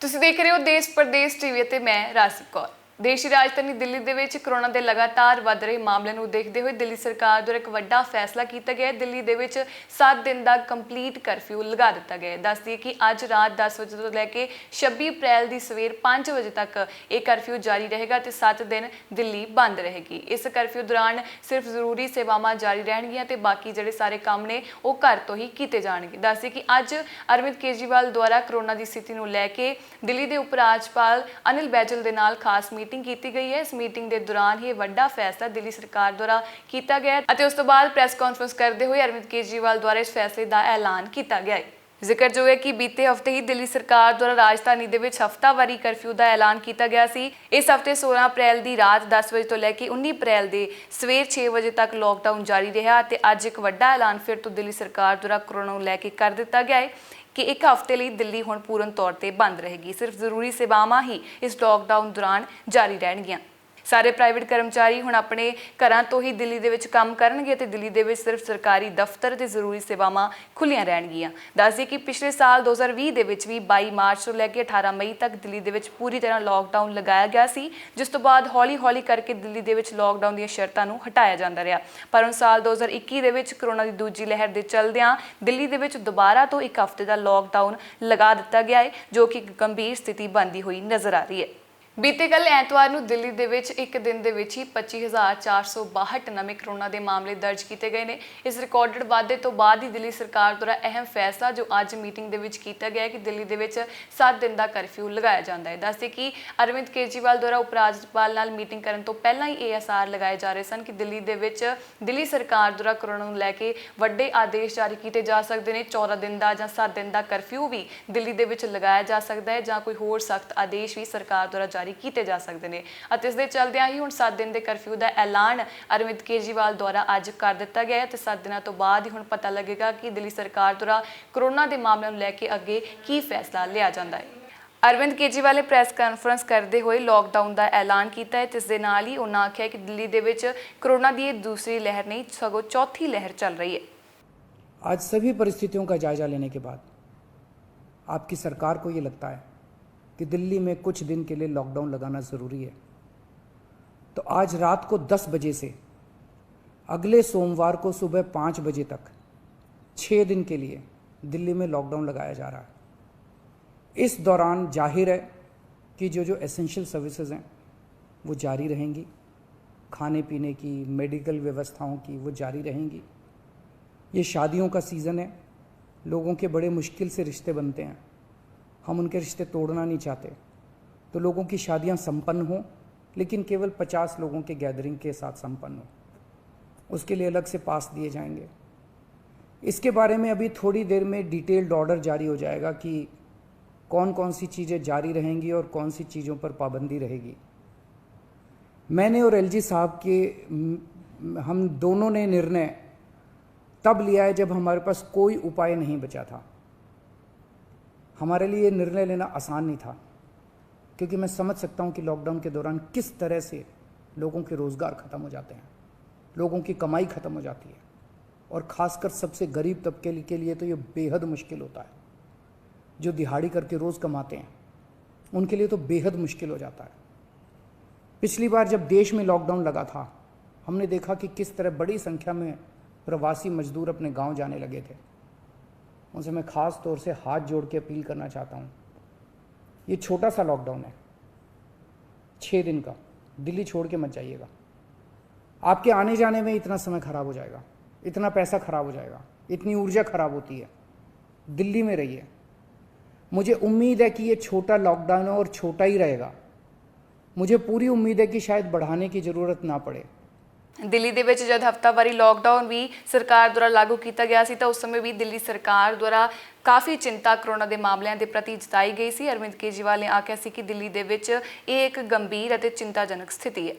ਤੁਸੀਂ ਦੇਖ ਰਹੇ ਹੋ ਦੇਸ਼ ਪ੍ਰਦੇਸ਼ ਟੀਵੀ ਤੇ ਮੈਂ ਰਾਜਦੀਪ ਕੌਰ। ਦੇਸ਼ ਦੀ ਰਾਜਧਾਨੀ ਦਿੱਲੀ ਦੇ ਵਿੱਚ ਕੋਰੋਨਾ ਦੇ ਲਗਾਤਾਰ ਵੱਧ ਰਹੇ ਮਾਮਲਿਆਂ ਨੂੰ ਦੇਖਦੇ ਹੋਏ ਦਿੱਲੀ ਸਰਕਾਰ ਦੁਆਰਾ ਇੱਕ ਵੱਡਾ ਫੈਸਲਾ ਕੀਤਾ ਗਿਆ ਹੈ। ਦਿੱਲੀ ਦੇ ਵਿੱਚ 7 ਦਿਨ ਦਾ ਕੰਪਲੀਟ ਕਰਫਿਊ ਲਗਾ ਦਿੱਤਾ ਗਿਆ ਹੈ। ਦੱਸ ਦਈਏ ਕਿ ਅੱਜ ਰਾਤ 10 ਵਜੇ ਤੋਂ ਲੈ ਕੇ 26 ਅਪ੍ਰੈਲ ਦੀ ਸਵੇਰ 5 ਵਜੇ ਤੱਕ ਇਹ ਕਰਫਿਊ ਜਾਰੀ ਰਹੇਗਾ ਤੇ 7 ਦਿਨ ਦਿੱਲੀ ਬੰਦ ਰਹੇਗੀ। ਇਸ ਕਰਫਿਊ ਦੌਰਾਨ ਸਿਰਫ ਜ਼ਰੂਰੀ ਸੇਵਾਵਾਂ ਜਾਰੀ ਰਹਿਣਗੀਆਂ ਤੇ ਬਾਕੀ ਜਿਹੜੇ ਸਾਰੇ ਕੰਮ ਨੇ ਉਹ ਘਰ ਤੋਂ ਹੀ ਕੀਤੇ ਜਾਣਗੇ। ਦੱਸ ਦਈਏ ਕਿ ਅੱਜ ਅਰਵਿੰਦ ਕੇਜਰੀਵਾਲ ਦੁਆਰਾ ਕੋਰੋਨਾ ਦੀ ਸਥਿਤੀ ਨੂੰ ਲੈ ਕੇ ਦਿੱਲੀ ਦੇ ਉਪ ਰਾਜਪਾਲ ਅਨਿਲ ਬੈਜਲ ਦੇ ਨਾਲ ਖਾਸ मीटिंग की गई है। इस मीटिंग के दौरान ही बड़ा फैसला दिल्ली सरकार द्वारा किया गया है। उस तो बाद प्रेस कॉन्फ्रेंस करते हुए अरविंद केजरीवाल द्वारा इस फैसले का ऐलान किया गया है। जिक्र जो है कि बीते हफ्ते ही दिल्ली सरकार द्वारा राजधानी दे विच हफ्तावारी करफ्यू का ऐलान किया गया सी। इस हफ्ते 16 अप्रैल की रात 10 बजे तो लैके 19 अप्रैल के सवेर 6 बजे तक लॉकडाउन जारी रहा ते अज एक वड्डा ऐलान फिर तो दिल्ली सरकार द्वारा कोरोना को लैके कर दिता गया है कि एक हफ्ते लिए दिल्ली हुण पूर्ण तौर पर बंद रहेगी। सिर्फ जरूरी सेवावां ही इस लॉकडाउन दौरान जारी रहणगीਆਂ। सारे प्राइवेट कर्मचारी हुण अपने घरां तो ही दिल्ली दे विच काम करनगे ते दिल्ली दे विच सिर्फ सरकारी दफ्तर ते जरूरी सेवावां खुल्लियां रहणगीਆਂ। दस दईए कि पिछले साल 2020 दे विच भी 22 मार्च तो लैके 18 मई तक दिल्ली दे विच पूरी तरह लॉकडाउन लगाया गया सी, जिस तो बाद हौली हौली करके दिल्ली दे विच लॉकडाउन ਦੀਆਂ ਸ਼ਰਤਾਂ ਨੂੰ ਹਟਾਇਆ ਜਾਂਦਾ ਰਿਹਾ। ਪਰ ਹੁਣ ਸਾਲ 2021 ਦੇ ਵਿੱਚ ਕੋਰੋਨਾ ਦੀ ਦੂਜੀ ਲਹਿਰ ਦੇ ਚੱਲਦਿਆਂ ਦਿੱਲੀ ਦੇ ਵਿੱਚ ਦੁਬਾਰਾ ਤੋਂ ਇੱਕ ਹਫ਼ਤੇ ਦਾ ਲੌਕਡਾਊਨ ਲਗਾ ਦਿੱਤਾ ਗਿਆ ਹੈ, ਜੋ ਕਿ ਗੰਭੀਰ ਸਥਿਤੀ ਬਣਦੀ ਹੋਈ ਨਜ਼ਰ ਆ ਰਹੀ ਹੈ। बीते कल एतवार ਨੂੰ ਦਿੱਲੀ ਦੇ ਵਿੱਚ ਇੱਕ ਦਿਨ ਦੇ ਵਿੱਚ ਹੀ 25462 ਨਵੇਂ ਕੋਰੋਨਾ ਦੇ ਮਾਮਲੇ ਦਰਜ ਕੀਤੇ ਗਏ ਨੇ। ਇਸ ਰਿਕਾਰਡਡ ਵਾਧੇ ਤੋਂ ਬਾਅਦ ਹੀ ਦਿੱਲੀ ਸਰਕਾਰ ਦੁਆਰਾ ਅਹਿਮ ਫੈਸਲਾ ਜੋ ਅੱਜ ਮੀਟਿੰਗ ਦੇ ਵਿੱਚ ਕੀਤਾ ਗਿਆ ਕਿ ਦਿੱਲੀ ਦੇ ਵਿੱਚ 7 ਦਿਨ ਦਾ ਕਰਫਿਊ ਲਗਾਇਆ ਜਾਂਦਾ ਹੈ। ਦੱਸਦੇ ਕਿ ਅਰਵਿੰਦ ਕੇਜਰੀਵਾਲ ਦੁਆਰਾ ਉਪ ਰਾਜਪਾਲ ਨਾਲ ਮੀਟਿੰਗ ਕਰਨ ਤੋਂ ਪਹਿਲਾਂ ਹੀ ਇਹ ਅਸਾਰ ਲਗਾਏ ਜਾ ਰਹੇ ਸਨ ਕਿ ਦਿੱਲੀ ਦੇ ਵਿੱਚ ਦਿੱਲੀ ਸਰਕਾਰ ਦੁਆਰਾ ਕੋਰੋਨਾ ਨੂੰ ਲੈ ਕੇ ਵੱਡੇ ਆਦੇਸ਼ ਜਾਰੀ ਕੀਤੇ ਜਾ ਸਕਦੇ ਨੇ। 14 ਦਿਨ ਦਾ ਜਾਂ 7 ਦਿਨ ਦਾ ਕਰਫਿਊ ਵੀ ਦਿੱਲੀ ਦੇ ਵਿੱਚ ਲਗਾਇਆ ਜਾ ਸਕਦਾ ਹੈ ਜਾਂ ਕੋਈ ਹੋਰ ਸਖਤ ਆਦੇਸ਼ ਵੀ ਸਰਕਾਰ ਦੁਆਰਾ ਜਾਰੀ ਕੀਤੇ ਜਾ ਸਕਦੇ ਨੇ। ਅਤੇ ਇਸ ਦੇ ਚੱਲਦਿਆਂ ਹੀ ਹੁਣ 7 ਦਿਨ ਦੇ ਕਰਫਿਊ ਦਾ ਐਲਾਨ ਅਰਵਿੰਦ ਕੇਜਰੀਵਾਲ ਦੁਆਰਾ ਅੱਜ ਕਰ ਦਿੱਤਾ ਗਿਆ ਹੈ ਤੇ 7 ਦਿਨਾਂ ਤੋਂ ਬਾਅਦ ਹੀ ਹੁਣ ਪਤਾ ਲੱਗੇਗਾ ਕਿ ਦਿੱਲੀ ਸਰਕਾਰ ਦੁਆਰਾ ਕੋਰੋਨਾ ਦੇ ਮਾਮਲਿਆਂ ਨੂੰ ਲੈ ਕੇ ਅੱਗੇ ਕੀ ਫੈਸਲਾ ਲਿਆ ਜਾਂਦਾ ਹੈ। ਅਰਵਿੰਦ ਕੇਜਰੀਵਾਲ ਨੇ ਪ੍ਰੈਸ ਕਾਨਫਰੰਸ ਕਰਦੇ ਹੋਏ ਲੌਕਡਾਊਨ ਦਾ ਐਲਾਨ ਕੀਤਾ ਹੈ ਤੇ ਇਸ ਦੇ ਨਾਲ ਹੀ ਉਹਨਾਂ ਆਖਿਆ ਕਿ ਦਿੱਲੀ ਦੇ ਵਿੱਚ ਕੋਰੋਨਾ ਦੀ ਇਹ दूसरी लहर नहीं सगों चौथी लहर चल रही है। आज सभी परिस्थितियों का जायजा लेने के बाद आपकी सरकार को ये लगता है कि दिल्ली में कुछ दिन के लिए लॉकडाउन लगाना ज़रूरी है, तो आज रात को 10 बजे से अगले सोमवार को सुबह 5 बजे तक 6 दिन के लिए दिल्ली में लॉकडाउन लगाया जा रहा है। इस दौरान जाहिर है कि जो एसेंशियल सर्विसेज हैं वो जारी रहेंगी, खाने पीने की, मेडिकल व्यवस्थाओं की वो जारी रहेंगी। ये शादियों का सीज़न है, लोगों के बड़े मुश्किल से रिश्ते बनते हैं, हम उनके रिश्ते तोड़ना नहीं चाहते, तो लोगों की शादियां संपन्न हों लेकिन केवल 50 लोगों के गैदरिंग के साथ संपन्न हो। उसके लिए अलग से पास दिए जाएंगे। इसके बारे में अभी थोड़ी देर में डिटेल्ड ऑर्डर जारी हो जाएगा कि कौन कौन सी चीज़ें जारी रहेंगी और कौन सी चीज़ों पर पाबंदी रहेगी। मैंने और एलजी साहब के हम दोनों ने निर्णय तब लिया है जब हमारे पास कोई उपाय नहीं बचा था। हमारे लिए निर्णय लेना आसान नहीं था क्योंकि मैं समझ सकता हूँ कि लॉकडाउन के दौरान किस तरह से लोगों के रोज़गार ख़त्म हो जाते हैं, लोगों की कमाई ख़त्म हो जाती है और ख़ासकर सबसे गरीब तबके के लिए तो ये बेहद मुश्किल होता है। जो दिहाड़ी करके रोज़ कमाते हैं उनके लिए तो बेहद मुश्किल हो जाता है। पिछली बार जब देश में लॉकडाउन लगा था हमने देखा कि किस तरह बड़ी संख्या में प्रवासी मजदूर अपने गांव जाने लगे थे। उनसे मैं ख़ास तौर से हाथ जोड़ के अपील करना चाहता हूँ, ये छोटा सा लॉकडाउन है 6 दिन का, दिल्ली छोड़ के मत जाइएगा। आपके आने जाने में इतना समय ख़राब हो जाएगा, इतना पैसा ख़राब हो जाएगा, इतनी ऊर्जा ख़राब होती है। दिल्ली में रहिए। मुझे उम्मीद है कि ये छोटा लॉकडाउन है और छोटा ही रहेगा। मुझे पूरी उम्मीद है कि शायद बढ़ाने की ज़रूरत ना पड़े। ਦਿੱਲੀ ਦੇ ਵਿੱਚ ਜਦ ਹਫ਼ਤਾਵਾਰੀ ਲੋਕਡਾਊਨ ਵੀ ਸਰਕਾਰ ਦੁਆਰਾ ਲਾਗੂ ਕੀਤਾ ਗਿਆ ਸੀ ਤਾਂ ਉਸ ਸਮੇਂ ਵੀ ਦਿੱਲੀ ਸਰਕਾਰ ਦੁਆਰਾ ਕਾਫੀ ਚਿੰਤਾ ਕੋਰੋਨਾ ਦੇ ਮਾਮਲਿਆਂ ਦੇ ਪ੍ਰਤੀ ਜਤਾਈ ਗਈ ਸੀ। ਅਰਵਿੰਦ ਕੇਜਰੀਵਾਲ ਨੇ ਆਖਿਆ ਸੀ ਕਿ ਦਿੱਲੀ ਦੇ ਵਿੱਚ ਇਹ ਇੱਕ ਗੰਭੀਰ ਅਤੇ ਚਿੰਤਾਜਨਕ ਸਥਿਤੀ ਹੈ।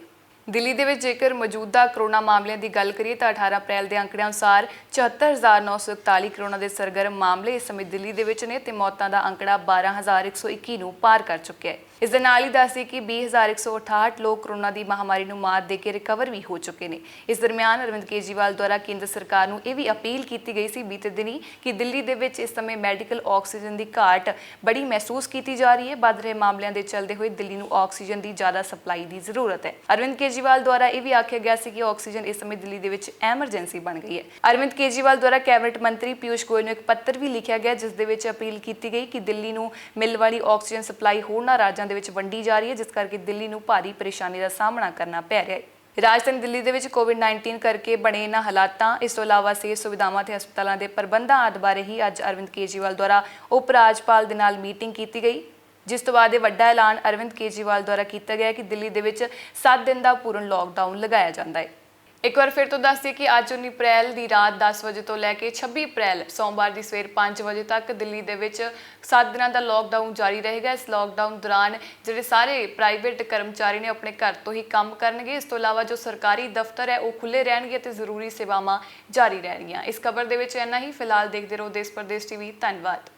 ਦਿੱਲੀ ਦੇ ਵਿੱਚ ਜੇਕਰ ਮੌਜੂਦਾ ਕਰੋਨਾ ਮਾਮਲਿਆਂ ਦੀ ਗੱਲ ਕਰੀਏ ਤਾਂ 18 ਅਪ੍ਰੈਲ ਦੇ ਅੰਕੜਿਆਂ ਅਨੁਸਾਰ 74941 ਕਰੋਨਾ ਦੇ ਸਰਗਰਮ ਮਾਮਲੇ ਇਸ ਸਮੇਂ ਦਿੱਲੀ ਦੇ ਵਿੱਚ ਨੇ ਤੇ ਮੌਤਾਂ ਦਾ ਅੰਕੜਾ 12121 ਨੂੰ ਪਾਰ ਕਰ ਚੁੱਕਿਆ ਹੈ। ਇਸ ਦੇ ਨਾਲ ਹੀ ਦੱਸਦੀ ਕਿ 20168 ਲੋਕ ਕਰੋਨਾ ਦੀ ਮਹਾਮਾਰੀ ਨੂੰ ਮਾਤ ਦੇ ਕੇ ਰਿਕਵਰ ਵੀ ਹੋ ਚੁੱਕੇ ਨੇ। ਇਸ ਦਰਮਿਆਨ ਅਰਵਿੰਦ ਕੇਜਰੀਵਾਲ ਦੁਆਰਾ ਕੇਂਦਰ ਸਰਕਾਰ ਨੂੰ ਇਹ ਵੀ ਅਪੀਲ ਕੀਤੀ ਗਈ ਸੀ ਬੀਤੇ ਦਿਨੀ ਕਿ ਦਿੱਲੀ ਦੇ ਵਿੱਚ ਇਸ ਸਮੇਂ ਮੈਡੀਕਲ ਆਕਸੀਜਨ ਦੀ ਘਾਟ ਬੜੀ ਮਹਿਸੂਸ ਕੀਤੀ ਜਾ ਰਹੀ ਹੈ। ਵੱਧ ਰਹੇ ਮਾਮਲਿਆਂ ਦੇ ਚੱਲਦੇ ਹੋਏ ਦਿੱਲੀ ਨੂੰ ਆਕਸੀਜਨ ਦੀ ਜ਼ਿਆਦਾ ਸਪਲਾਈ ਦੀ ਜ਼ਰੂਰਤ ਹੈ। ਅਰਵਿੰਦ ਕੇਜਰੀਵਾਲ ਦੁਆਰਾ ਇਹ ਵੀ ਆਖਿਆ ਗਿਆ ਸੀ ਕਿ ਆਕਸੀਜਨ ਇਸ ਸਮੇਂ ਦਿੱਲੀ ਦੇ ਵਿੱਚ ਐਮਰਜੈਂਸੀ ਬਣ ਗਈ ਹੈ। ਅਰਵਿੰਦ ਕੇਜਰੀਵਾਲ ਦੁਆਰਾ ਕੈਬਨਿਟ ਮੰਤਰੀ ਪੀਯੂਸ਼ ਗੋਇਲ ਨੂੰ ਇੱਕ ਪੱਤਰ ਵੀ ਲਿਖਿਆ ਗਿਆ ਜਿਸ ਦੇ ਵਿੱਚ ਅਪੀਲ ਕੀਤੀ ਗਈ ਕਿ ਦਿੱਲੀ ਨੂੰ ਮਿਲਣ ਵਾਲੀ ਆਕਸੀਜਨ ਸਪਲਾਈ ਹੋਰਨਾਂ ਰਾਜਾਂ ਦੇ ਵਿੱਚ ਵੰਡੀ ਜਾ ਰਹੀ ਹੈ, ਜਿਸ ਕਰਕੇ ਦਿੱਲੀ ਨੂੰ ਭਾਰੀ ਪਰੇਸ਼ਾਨੀ ਦਾ ਸਾਹਮਣਾ ਕਰਨਾ ਪੈ ਰਿਹਾ ਹੈ। ਰਾਜਧਾਨੀ ਦਿੱਲੀ ਦੇ ਵਿੱਚ ਕੋਵਿਡ-19 ਕਰਕੇ ਬਣੇ ਇਹਨਾਂ ਹਾਲਾਤਾਂ ਇਸ ਤੋਂ ਇਲਾਵਾ ਸਿਹਤ ਸੁਵਿਧਾਵਾਂ ਤੇ ਹਸਪਤਾਲਾਂ ਦੇ ਪ੍ਰਬੰਧਾਂ ਆਦਿ ਬਾਰੇ ਹੀ ਅੱਜ ਅਰਵਿੰਦ ਕੇਜਰੀਵਾਲ ਦੁਆਰਾ ਉਪ ਰਾਜਪਾਲ ਦੇ ਨਾਲ ਮੀਟਿੰਗ ਕੀਤੀ ਗਈ, ਜਿਸ ਤੋਂ ਬਾਅਦ ਇਹ ਵੱਡਾ ਐਲਾਨ ਅਰਵਿੰਦ ਕੇਜਰੀਵਾਲ ਦੁਆਰਾ ਕੀਤਾ ਗਿਆ ਕਿ ਦਿੱਲੀ ਦੇ ਵਿੱਚ 7 ਦਿਨ ਦਾ ਪੂਰਨ ਲਾਕਡਾਊਨ ਲਗਾਇਆ ਜਾਂਦਾ ਹੈ। ਇੱਕ ਵਾਰ ਫਿਰ ਤੋਂ ਦੱਸ ਦਈਏ ਕਿ ਅੱਜ 19 ਅਪ੍ਰੈਲ ਦੀ ਰਾਤ 10 ਵਜੇ ਤੋਂ ਲੈ ਕੇ 26 ਅਪ੍ਰੈਲ ਸੋਮਵਾਰ ਦੀ ਸਵੇਰ 5 ਵਜੇ ਤੱਕ ਦਿੱਲੀ ਦੇ ਵਿੱਚ 7 ਦਿਨਾਂ ਦਾ ਲਾਕਡਾਊਨ ਜਾਰੀ ਰਹੇਗਾ। ਇਸ ਲਾਕਡਾਊਨ ਦੌਰਾਨ ਜਿਹੜੇ ਸਾਰੇ ਪ੍ਰਾਈਵੇਟ ਕਰਮਚਾਰੀ ਨੇ ਆਪਣੇ ਘਰ ਤੋਂ ਹੀ ਕੰਮ ਕਰਨਗੇ। ਇਸ ਤੋਂ ਇਲਾਵਾ ਜੋ ਸਰਕਾਰੀ ਦਫ਼ਤਰ ਹੈ ਉਹ ਖੁੱਲੇ ਰਹਿਣਗੇ ਤੇ ਜ਼ਰੂਰੀ ਸੇਵਾਵਾਂ ਜਾਰੀ ਰਹਿਣਗੀਆਂ। ਇਸ ਖਬਰ ਦੇ ਵਿੱਚ ਇੰਨਾ ਹੀ। ਫਿਲਹਾਲ ਦੇਖਦੇ ਰਹੋ ਦੇਸ਼ ਪ੍ਰਦੇਸ਼ ਟੀਵੀ। ਧੰਨਵਾਦ।